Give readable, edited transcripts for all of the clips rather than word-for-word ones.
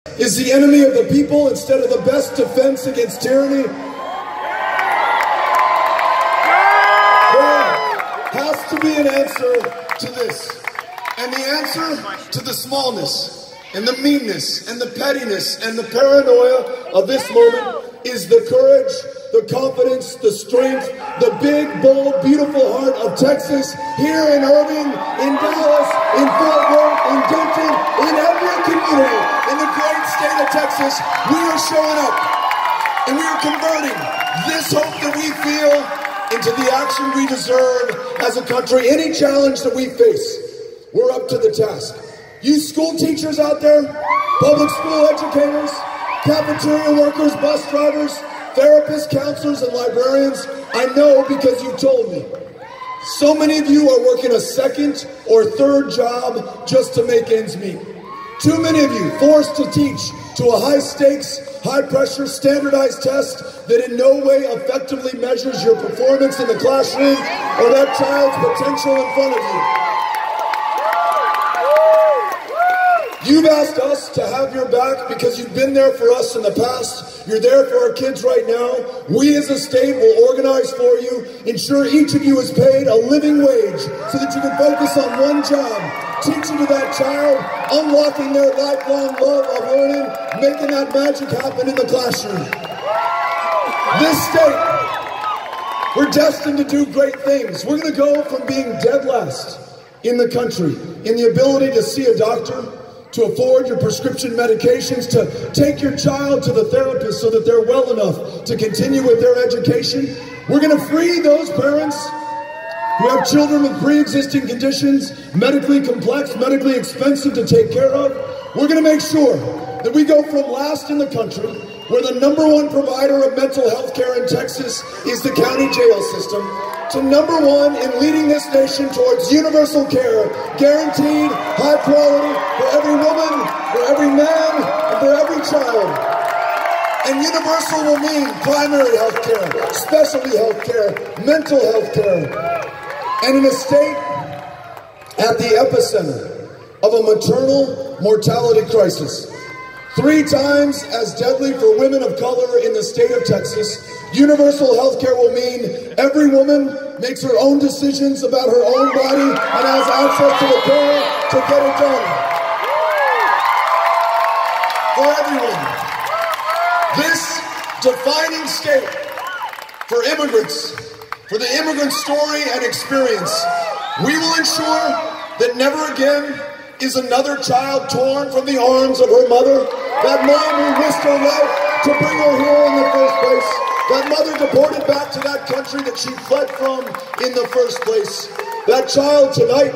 is the enemy of the people instead of the best defense against tyranny? There has to be an answer to this. And the answer to the smallness and the meanness and the pettiness and the paranoia of this moment is the courage, the confidence, the strength, the big, bold, beautiful heart of Texas, here in Irving, in Dallas, in Fort Worth, in Denton, in every community in the great state of Texas. We are showing up and we are converting this hope that we feel into the action we deserve as a country. Any challenge that we face, we're up to the task. You school teachers out there, public school educators, cafeteria workers, bus drivers, therapists, counselors, and librarians, I know because you told me. So many of you are working a second or third job just to make ends meet. Too many of you forced to teach to a high-stakes, high-pressure, standardized test that in no way effectively measures your performance in the classroom or that child's potential in front of you. You've asked us to have your back because you've been there for us in the past. You're there for our kids right now. We as a state will organize for you, ensure each of you is paid a living wage so that you can focus on one job, teaching to that child, unlocking their lifelong love of learning, making that magic happen in the classroom. This state, we're destined to do great things. We're going to go from being dead last in the country in the ability to see a doctor, to afford your prescription medications, to take your child to the therapist so that they're well enough to continue with their education. We're going to free those parents who have children with pre-existing conditions, medically complex, medically expensive to take care of. We're going to make sure that we go from last in the country, where the #1 provider of mental health care in Texas is the county jail system, to #1 in leading this nation towards universal care, guaranteed high quality for every woman, for every man, and for every child. And universal will mean primary health care, specialty health care, mental health care. And in a state at the epicenter of a maternal mortality crisis, 3 times as deadly for women of color in the state of Texas, universal health care will mean every woman makes her own decisions about her own body and has access to the care to get it done. For everyone. This defining state for immigrants, for the immigrant story and experience, we will ensure that never again is another child torn from the arms of her mother, that mom who risked her life to bring her here in the first place, that mother deported back to that country that she fled from in the first place, that child tonight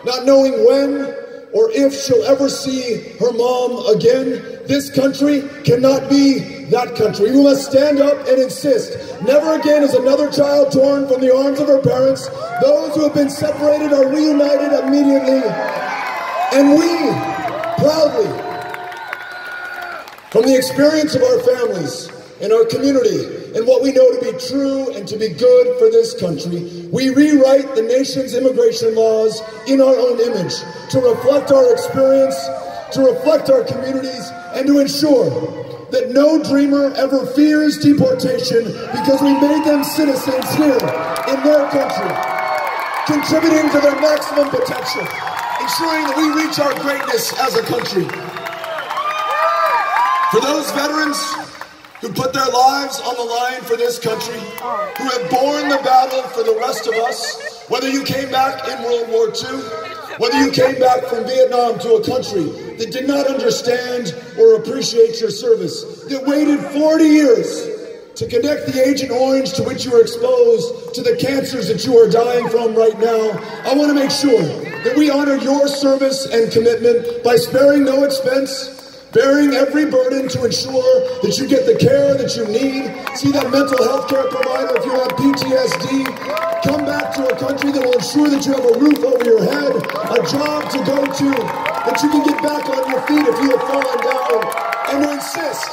not knowing when or if she'll ever see her mom again. This country cannot be that country. We must stand up and insist. Never again is another child torn from the arms of her parents. Those who have been separated are reunited immediately. And we, proudly, from the experience of our families and our community and what we know to be true and to be good for this country, we rewrite the nation's immigration laws in our own image to reflect our experience, to reflect our communities, and to ensure that no dreamer ever fears deportation because we made them citizens here in their country, contributing to their maximum potential, ensuring that we reach our greatness as a country. For those veterans who put their lives on the line for this country, who have borne the battle for the rest of us, whether you came back in World War II, whether you came back from Vietnam to a country that did not understand or appreciate your service, that waited 40 years to connect the Agent Orange to which you were exposed to the cancers that you are dying from right now, I want to make sure that we honor your service and commitment by sparing no expense, bearing every burden to ensure that you get the care that you need. See that mental health care provider if you have PTSD. Come back to a country that will ensure that you have a roof over your head, a job to go to, that you can get back on your feet if you have fallen down, and to insist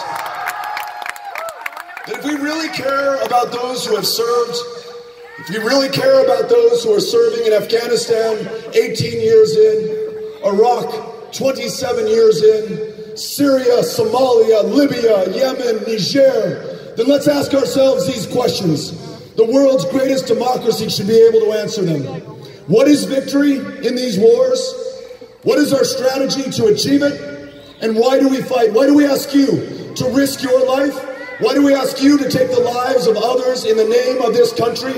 that if we really care about those who have served, if we really care about those who are serving in Afghanistan 18 years in, Iraq 27 years in, Syria, Somalia, Libya, Yemen, Niger, then let's ask ourselves these questions. The world's greatest democracy should be able to answer them. What is victory in these wars? What is our strategy to achieve it? And why do we fight? Why do we ask you to risk your life? Why do we ask you to take the lives of others in the name of this country?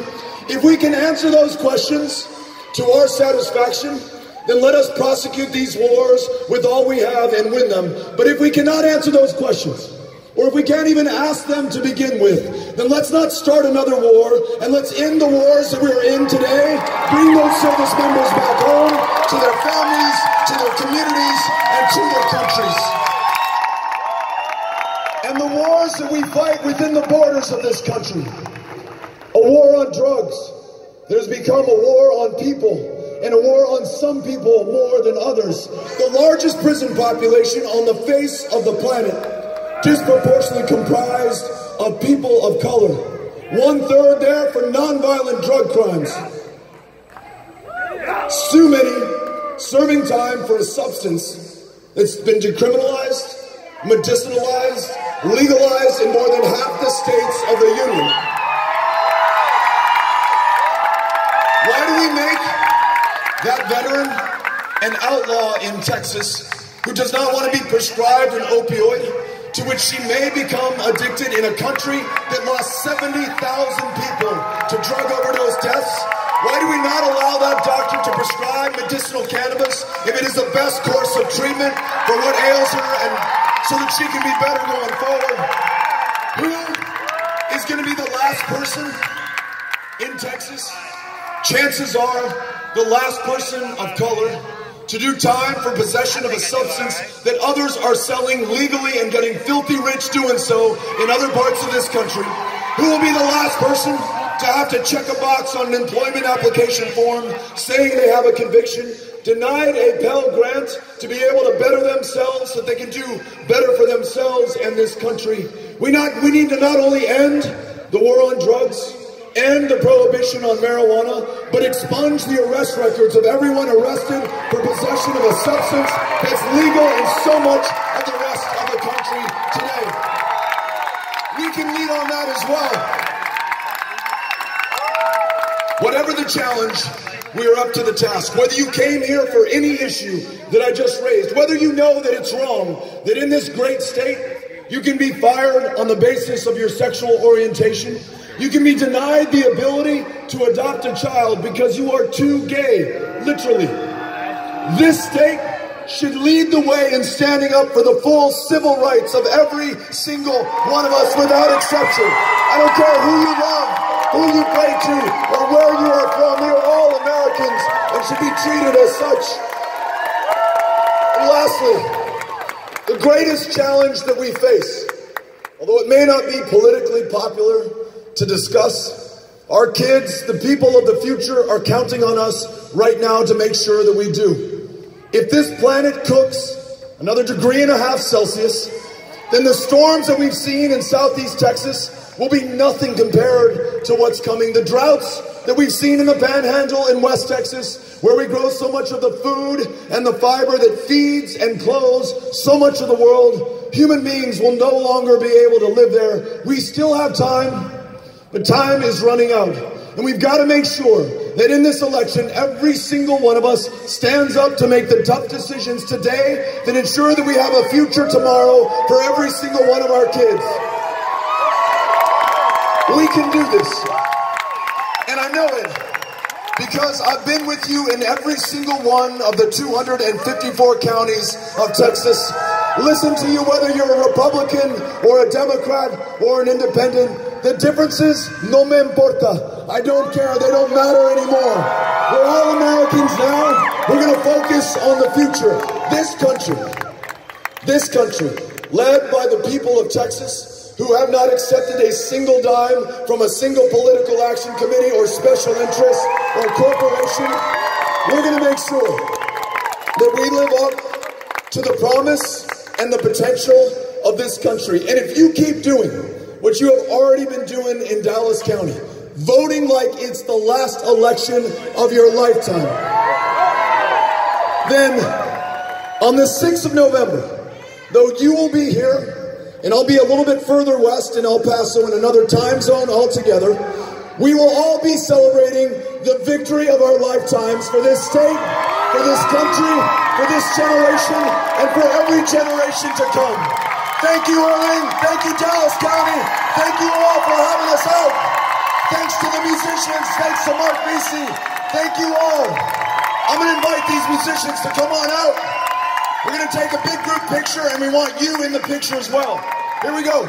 If we can answer those questions to our satisfaction, then let us prosecute these wars with all we have and win them. But if we cannot answer those questions, or if we can't even ask them to begin with, then let's not start another war, and let's end the wars that we're in today, bring those service members back home, to their families, to their communities, and to their countries. And the wars that we fight within the borders of this country, a war on drugs that has become a war on people, and a war on some people more than others. The largest prison population on the face of the planet, disproportionately comprised of people of color. 1/3 there for nonviolent drug crimes. Too many serving time for a substance that's been decriminalized, medicinalized, legalized in more than half the states of the Union. Why do we make that veteran an outlaw in Texas who does not want to be prescribed an opioid, to which she may become addicted in a country that lost 70,000 people to drug overdose deaths? Why do we not allow that doctor to prescribe medicinal cannabis if it is the best course of treatment for what ails her, and so that she can be better going forward? Who is going to be the last person in Texas? Chances are the last person of color to do time for possession of a substance that others are selling legally and getting filthy rich doing so in other parts of this country. Who will be the last person to have to check a box on an employment application form saying they have a conviction, denied a Pell Grant to be able to better themselves so that they can do better for themselves and this country? We need to not only end the war on drugs, end the prohibition on marijuana, but expunge the arrest records of everyone arrested for possession of a substance that's legal in so much of the rest of the country today. We can lead on that as well. Whatever the challenge, we are up to the task. Whether you came here for any issue that I just raised, whether you know that it's wrong, that in this great state, you can be fired on the basis of your sexual orientation, you can be denied the ability to adopt a child because you are too gay, literally. This state should lead the way in standing up for the full civil rights of every single one of us without exception. I don't care who you love, who you pray to, or where you are from. We are all Americans and should be treated as such. And lastly, the greatest challenge that we face, although it may not be politically popular to discuss, our kids, the people of the future, are counting on us right now to make sure that we do. If this planet cooks another 1.5 degrees Celsius, then the storms that we've seen in southeast Texas will be nothing compared to what's coming. The droughts that we've seen in the Panhandle in West Texas, where we grow so much of the food and the fiber that feeds and clothes so much of the world, human beings will no longer be able to live there. We still have time, but time is running out. And we've got to make sure that in this election, every single one of us stands up to make the tough decisions today that ensure that we have a future tomorrow for every single one of our kids. We can do this. And I know it because I've been with you in every single one of the 254 counties of Texas. Listen to you whether you're a Republican or a Democrat or an independent. The differences, no me importa. I don't care. They don't matter anymore. We're all Americans now. We're going to focus on the future. This country, led by the people of Texas, who have not accepted a single dime from a single political action committee or special interest or corporation, we're going to make sure that we live up to the promise and the potential of this country. And if you keep doing what you have already been doing in Dallas County, voting like it's the last election of your lifetime, then on the 6th of November, though you will be here, and I'll be a little bit further west in El Paso in another time zone altogether, we will all be celebrating the victory of our lifetimes for this state, for this country, for this generation, and for every generation to come. Thank you, Irving. Thank you, Dallas County. Thank you all for having us out. Thanks to the musicians. Thanks to Mark Vesey. Thank you all. I'm going to invite these musicians to come on out. We're going to take a big group picture, and we want you in the picture as well. Here we go.